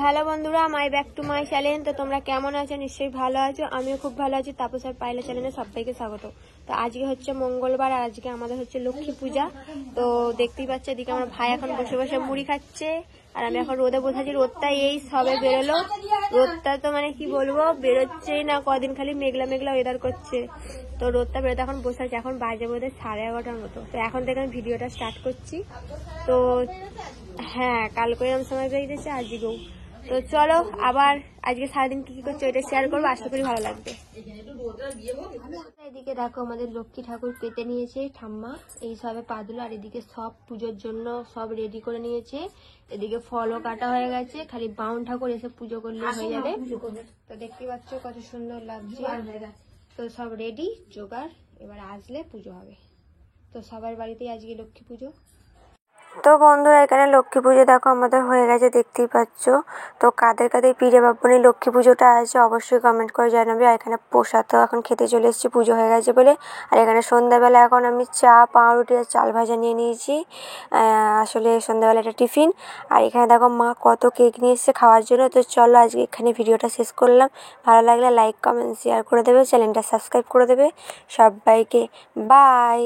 Hello বন্ধুরা, মাই back to my channel. তো তোমরা কেমন আছো? নিশ্চয়ই ভালো আছো। আমিও খুব ভালো আছি। তাপস আর পাইলা চ্যানেলে সবাইকে স্বাগত। তো আজকে হচ্ছে মঙ্গলবার আর আজকে আমাদের হচ্ছে লক্ষ্মী পূজা। তো দেখতেই পাচ্ছ, এদিকে আমার ভাই এখন বসে বসে মুড়ি খাচ্ছে আর আমি এখন রোদে বসে আছি। রোদটা এই সবে বেরোলো। রোদটা তো মানে কি বলবো, বেরোচ্ছেই না। কদিন খালি মেঘলা মেঘলা ওয়েদার করছে। তো রোদটা বেরোতে এখন বসে আছে। এখন বাজে বোধহয় 11:30 মতো। তো এখন থেকে আমি ভিডিওটা স্টার্ট করছি। তো হ্যাঁ, কালকে এরকম সময় বেরিয়েছে, আজকেও। তো চলো আবার আজকে সারাদিন কি কি করছো এটা শেয়ার করবো, আশা করি ভালো লাগবে। এদিকে দেখো আমাদের লক্ষ্মী ঠাকুর পেতে নিয়েছে ঠাম্মা, এই সবে পা দিল। আর এদিকে সব পুজোর জন্য সব রেডি করে নিয়েছে। এদিকে ফলও কাটা হয়ে গেছে, খালি বাউন ঠাকুর এসে পুজো করলে হয়ে যাবে। তো দেখতে পাচ্ছ কত সুন্দর লাগছে। তো সব রেডি জোগাড়, এবার আসলে পুজো হবে। তো সবার বাড়িতেই আজকে লক্ষ্মী পুজো। তো বন্ধুরা, এখানে লক্ষ্মী পুজো দেখো আমাদের হয়ে গেছে, দেখতেই পাচ্ছ। তো কাদের কাদের পিঠে পার্বণে লক্ষ্মী পুজোটা আছে অবশ্যই কমেন্ট করে জানাবে। আর এখানে প্রসাদও এখন খেতে চলে এসেছি পুজো হয়ে গেছে বলে। আর এখানে সন্ধ্যাবেলা এখন আমি চা, পাউরুটি আর চাল ভাজা নিয়ে নিয়েছি, আসলে সন্ধ্যাবেলা একটা টিফিন। আর এখানে দেখো মা কত কেক নিয়ে এসেছে খাওয়ার জন্য। তো চলো আজকে এখানে ভিডিওটা শেষ করলাম। ভালো লাগলে লাইক, কমেন্ট, শেয়ার করে দেবে, চ্যানেলটা সাবস্ক্রাইব করে দেবে। সবাইকে বাই।